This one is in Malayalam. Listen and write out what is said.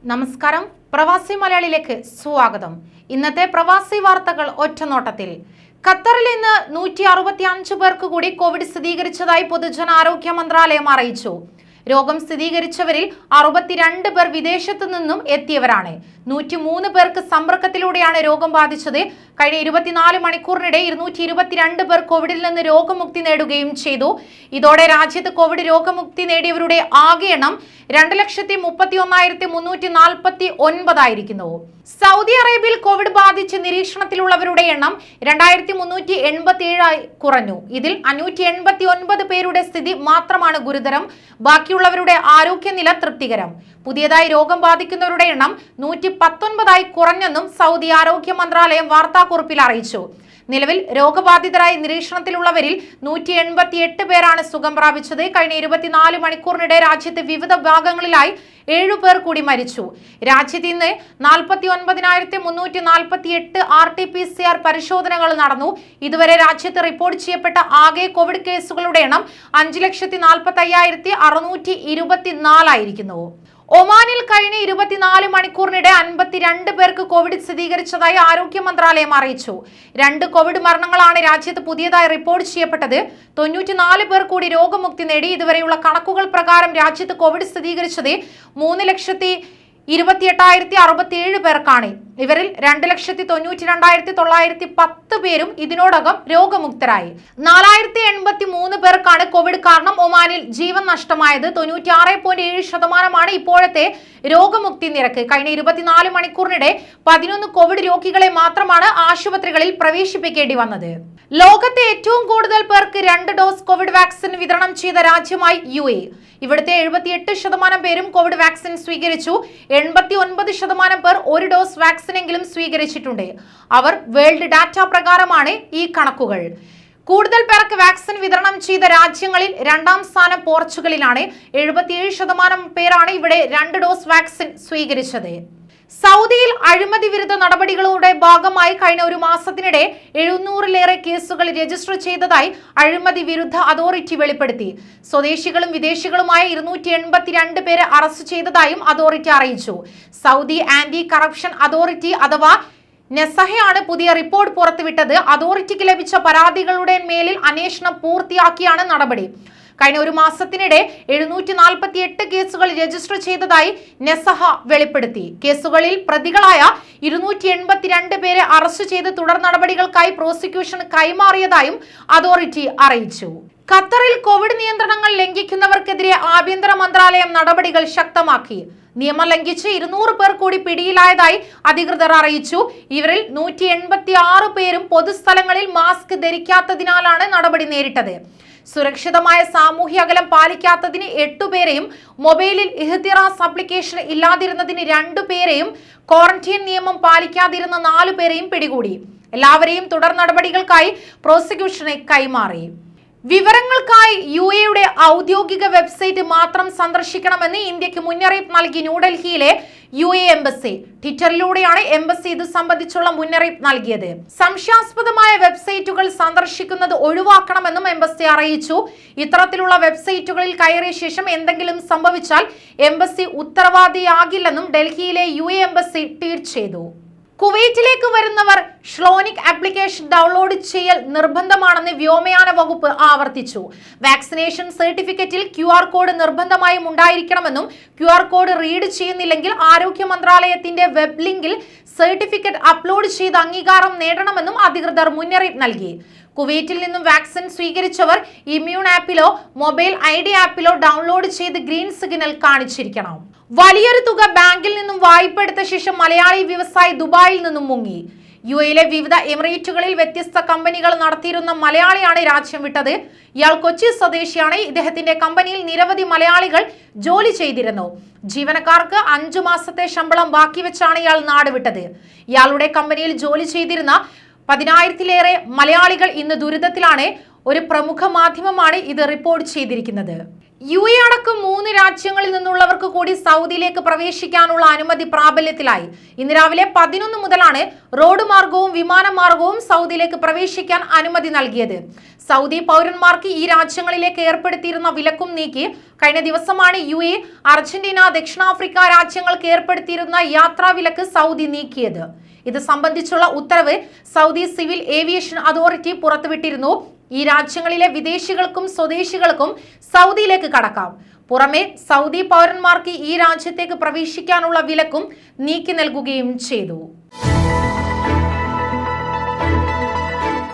നമസ്കാരം, പ്രവാസി മലയാളിയിലേക്ക് സ്വാഗതം. ഇന്നത്തെ പ്രവാസി വാർത്തകൾ ഒറ്റനോട്ടത്തിൽ. ഖത്തറിൽ ഇന്ന് 165 പേർക്ക് കൂടി കോവിഡ് സ്ഥിരീകരിച്ചതായി പൊതുജനാരോഗ്യ മന്ത്രാലയം അറിയിച്ചു. രോഗം സ്ഥിരീകരിച്ചവരിൽ 62 പേർ വിദേശത്തു നിന്നും എത്തിയവരാണ്. 103 പേർക്ക് സമ്പർക്കത്തിലൂടെയാണ് രോഗം ബാധിച്ചത്. കഴിഞ്ഞ 24 മണിക്കൂറിനിടെ 222 പേർ കോവിഡിൽ നിന്ന് രോഗമുക്തി നേടുകയും ചെയ്തു. ഇതോടെ രാജ്യത്ത് കോവിഡ് രോഗമുക്തി നേടിയവരുടെ ആകെ എണ്ണം 2,31,349 ആയിരിക്കുന്നു. സൗദി അറേബ്യയിൽ കോവിഡ് ബാധിച്ച് നിരീക്ഷണത്തിലുള്ളവരുടെ എണ്ണം 2,387 കുറഞ്ഞു. ഇതിൽ 589 പേരുടെ സ്ഥിതി മാത്രമാണ് ഗുരുതരം. ബാക്കിയുള്ളവരുടെ ആരോഗ്യനില തൃപ്തികരം. പുതിയതായി രോഗം ബാധിക്കുന്നവരുടെ എണ്ണം 119 കുറഞ്ഞെന്നും സൗദി ആരോഗ്യ മന്ത്രാലയം വാർത്താക്കുറിപ്പിൽ അറിയിച്ചു. നിലവിൽ രോഗബാധിതരായി നിരീക്ഷണത്തിലുള്ളവരിൽ 188 പേരാണ് സുഖം പ്രാപിച്ചത്. കഴിഞ്ഞ 24 മണിക്കൂറിനിടെ രാജ്യത്തെ വിവിധ ഭാഗങ്ങളിലായി 7 പേർ കൂടി മരിച്ചു. രാജ്യത്ത് ഇന്ന് 49,348 RT-PCR പരിശോധനകൾ നടന്നു. ഇതുവരെ രാജ്യത്ത് റിപ്പോർട്ട് ചെയ്യപ്പെട്ട ആകെ കോവിഡ് കേസുകളുടെ എണ്ണം 5,45,624 ആയിരിക്കുന്നു. ഒമാനിൽ കഴിഞ്ഞ 24 മണിക്കൂറിനിടെ 52 പേർക്ക് കോവിഡ് സ്ഥിരീകരിച്ചതായി ആരോഗ്യ മന്ത്രാലയം അറിയിച്ചു. 2 കോവിഡ് മരണങ്ങളാണ് രാജ്യത്ത് പുതിയതായി റിപ്പോർട്ട് ചെയ്യപ്പെട്ടത്. 94 പേർ കൂടി രോഗമുക്തി നേടി. ഇതുവരെയുള്ള കണക്കുകൾ പ്രകാരം രാജ്യത്ത് കോവിഡ് സ്ഥിരീകരിച്ചത് 3,28,067 പേർക്കാണ്. ഇവരിൽ 2,92,910 പേരും ഇതിനോടകം രോഗമുക്തരായി. 4,083 പേർക്കാണ് കോവിഡ് കാരണം ഒമാനിൽ ജീവൻ നഷ്ടമായത്. 96.7% ഇപ്പോഴത്തെ രോഗമുക്തി നിരക്ക്. കഴിഞ്ഞ 24 മണിക്കൂറിനിടെ 11 കോവിഡ് രോഗികളെ മാത്രമാണ് ആശുപത്രികളിൽ പ്രവേശിപ്പിക്കേണ്ടി വന്നത്. ലോകത്തെ ഏറ്റവും കൂടുതൽ പേർക്ക് 2 ഡോസ് കോവിഡ് വാക്സിൻ വിതരണം ചെയ്ത രാജ്യമായി UAE. ഇവിടുത്തെ 78% പേരും കോവിഡ് വാക്സിൻ സ്വീകരിച്ചു. 89% പേർ 1 ഡോസ് വാക്സിനെങ്കിലും സ്വീകരിച്ചിട്ടുണ്ട്. അവർ വേൾഡ് ഡാറ്റ പ്രകാരമാണ് ഈ കണക്കുകൾ. കൂടുതൽ പേർക്ക് വാക്സിൻ വിതരണം ചെയ്ത രാജ്യങ്ങളിൽ 2ാം സ്ഥാനം പോർച്ചുഗലിലാണ്. 77% പേരാണ് ഇവിടെ 2 ഡോസ് വാക്സിൻ സ്വീകരിച്ചത്. സൗദിയിൽ അഴിമതി വിരുദ്ധ നടപടികളുടെ ഭാഗമായി കഴിഞ്ഞ ഒരു മാസത്തിനിടെ 700-ലേറെ കേസുകൾ രജിസ്റ്റർ ചെയ്തതായി അഴിമതി വിരുദ്ധ അതോറിറ്റി വെളിപ്പെടുത്തി. സ്വദേശികളും വിദേശികളുമായ 282 പേരെ അറസ്റ്റ് ചെയ്തതായും അതോറിറ്റി അറിയിച്ചു. സൗദി ആന്റി കറപ്ഷൻ അതോറിറ്റി അഥവാ നെസഹയാണ് പുതിയ റിപ്പോർട്ട് പുറത്തുവിട്ടത്. അതോറിറ്റിക്ക് ലഭിച്ച പരാതികളുടെ മേലിൽ അന്വേഷണം പൂർത്തിയാക്കിയാണ് നടപടി. കഴിഞ്ഞ ഒരു മാസത്തിനിടെ 748 കേസുകൾ രജിസ്റ്റർ ചെയ്തതായി നെസഹ വെളിപ്പെടുത്തി. കേസുകളിൽ പ്രതികളായ 282 പേരെ അറസ്റ്റ് ചെയ്ത് തുടർ നടപടികൾക്കായി പ്രോസിക്യൂഷന് കൈമാറിയതായും അതോറിറ്റി അറിയിച്ചു. ഖത്തറിൽ കോവിഡ് നിയന്ത്രണങ്ങൾ ലംഘിക്കുന്നവർക്കെതിരെ ആഭ്യന്തര മന്ത്രാലയം നടപടികൾ ശക്തമാക്കി. നിയമം ലംഘിച്ച് 200 പേർ കൂടി പിടിയിലായതായി അധികൃതർ അറിയിച്ചു. ഇവരിൽ 186 പേരും പൊതുസ്ഥലങ്ങളിൽ മാസ്ക് ധരിക്കാത്തതിനാലാണ് നടപടി നേരിട്ടത്. സുരക്ഷിതമായ സാമൂഹ്യ അകലം പാലിക്കാത്തതിന് 8 പേരെയും മൊബൈലിൽ ഇഹ്തിറാസ് ആപ്ലിക്കേഷൻ ഇല്ലാതിരുന്നതിന് 2 പേരെയും ക്വാറന്റൈൻ നിയമം പാലിക്കാതിരുന്ന 4 പേരെയും പിടികൂടി. എല്ലാവരെയും തുടർ നടപടികൾക്കായി പ്രോസിക്യൂഷന് കൈമാറി. വിവരങ്ങൾക്കായി UAE-യുടെ ഔദ്യോഗിക വെബ്സൈറ്റ് മാത്രം സന്ദർശിക്കണമെന്ന് ഇന്ത്യക്ക് മുന്നറിയിപ്പ് നൽകി ന്യൂഡൽഹിയിലെ UAE എംബസി. ട്വിറ്ററിലൂടെയാണ് എംബസി ഇത് സംബന്ധിച്ചുള്ള മുന്നറിയിപ്പ് നൽകിയത്. സംശയാസ്പദമായ വെബ്സൈറ്റുകൾ സന്ദർശിക്കുന്നത് ഒഴിവാക്കണമെന്നും എംബസി അറിയിച്ചു. ഇത്തരത്തിലുള്ള വെബ്സൈറ്റുകളിൽ കയറിയ ശേഷം എന്തെങ്കിലും സംഭവിച്ചാൽ എംബസി ഉത്തരവാദിയാകില്ലെന്നും ഡൽഹിയിലെ UAE എംബസി ട്വീറ്റ് ചെയ്തു. കുവൈറ്റിലേക്ക് വരുന്നവർ ഷ്ലോനിക് ആപ്ലിക്കേഷൻ ഡൗൺലോഡ് ചെയ്യൽ നിർബന്ധമാണെന്ന് വ്യോമയാന വകുപ്പ് ആവർത്തിച്ചു. വാക്സിനേഷൻ സർട്ടിഫിക്കറ്റിൽ QR കോഡ് നിർബന്ധമായും ഉണ്ടായിരിക്കണമെന്നും QR കോഡ് റീഡ് ചെയ്യുന്നില്ലെങ്കിൽ ആരോഗ്യ മന്ത്രാലയത്തിന്റെ വെബ് ലിങ്കിൽ സർട്ടിഫിക്കറ്റ് അപ്ലോഡ് ചെയ്ത് അംഗീകാരം നേടണമെന്നും അധികൃതർ മുന്നറിയിപ്പ് നൽകി. കുവൈറ്റിൽ നിന്നും വാക്സിൻ സ്വീകരിച്ചവർ ഇമ്മ്യൂൺ ആപ്പിലോ മൊബൈൽ ID ആപ്പിലോ ഡൗൺലോഡ് ചെയ്ത് ഗ്രീൻ സിഗ്നൽ കാണിച്ചിരിക്കണം. വലിയൊരു തുക ബാങ്കിൽ നിന്നും വായ്പ എടുത്ത ശേഷം മലയാളി വ്യവസായി ദുബായിൽ നിന്നും മുങ്ങി. UAE-യിലെ വിവിധ എമിറേറ്റുകളിൽ വ്യത്യസ്ത കമ്പനികൾ നടത്തിയിരുന്ന മലയാളിയാണ് രാജ്യം വിട്ടത്. ഇയാൾ കൊച്ചി സ്വദേശിയാണ്. ഇദ്ദേഹത്തിന്റെ കമ്പനിയിൽ നിരവധി മലയാളികൾ ജോലി ചെയ്തിരുന്നു. ജീവനക്കാർക്ക് 5 മാസത്തെ ശമ്പളം ബാക്കി വെച്ചാണ് ഇയാൾ നാടുവിട്ടത്. ഇയാളുടെ കമ്പനിയിൽ ജോലി ചെയ്തിരുന്ന 10,000-ലേറെ മലയാളികൾ ഇന്ന് ദുരിതത്തിലാണ്. ഒരു പ്രമുഖ മാധ്യമമാണ് ഇത് റിപ്പോർട്ട് ചെയ്തിരിക്കുന്നത്. UAE അടക്കം 3 രാജ്യങ്ങളിൽ നിന്നുള്ളവർക്ക് കൂടി സൗദിയിലേക്ക് പ്രവേശിക്കാനുള്ള അനുമതി പ്രാബല്യത്തിലായി. ഇന്ന് രാവിലെ 11 മുതലാണ് റോഡ് മാർഗവും വിമാനമാർഗവും സൗദിയിലേക്ക് പ്രവേശിക്കാൻ അനുമതി നൽകിയത്. സൗദി പൗരന്മാർക്ക് ഈ രാജ്യങ്ങളിലേക്ക് ഏർപ്പെടുത്തിയിരുന്ന വിലക്കും നീക്കി. കഴിഞ്ഞ ദിവസമാണ് UAE, അർജന്റീന, ദക്ഷിണാഫ്രിക്ക രാജ്യങ്ങൾക്ക് ഏർപ്പെടുത്തിയിരുന്ന യാത്രാ വിലക്ക് സൗദി നീക്കിയത്. ഇത് സംബന്ധിച്ചുള്ള ഉത്തരവ് സൗദി സിവിൽ ഏവിയേഷൻ അതോറിറ്റി പുറത്തുവിട്ടിരുന്നു. ഈ രാജ്യങ്ങളിലെ വിദേശികൾക്കും സ്വദേശികൾക്കും സൗദിയിലേക്ക് കടക്കാം. പുറമെ സൗദി പൗരന്മാർക്ക് ഈ രാജ്യത്തേക്ക് പ്രവേശിക്കാനുള്ള വിലക്കും നീക്കി നൽകുകയും ചെയ്തു.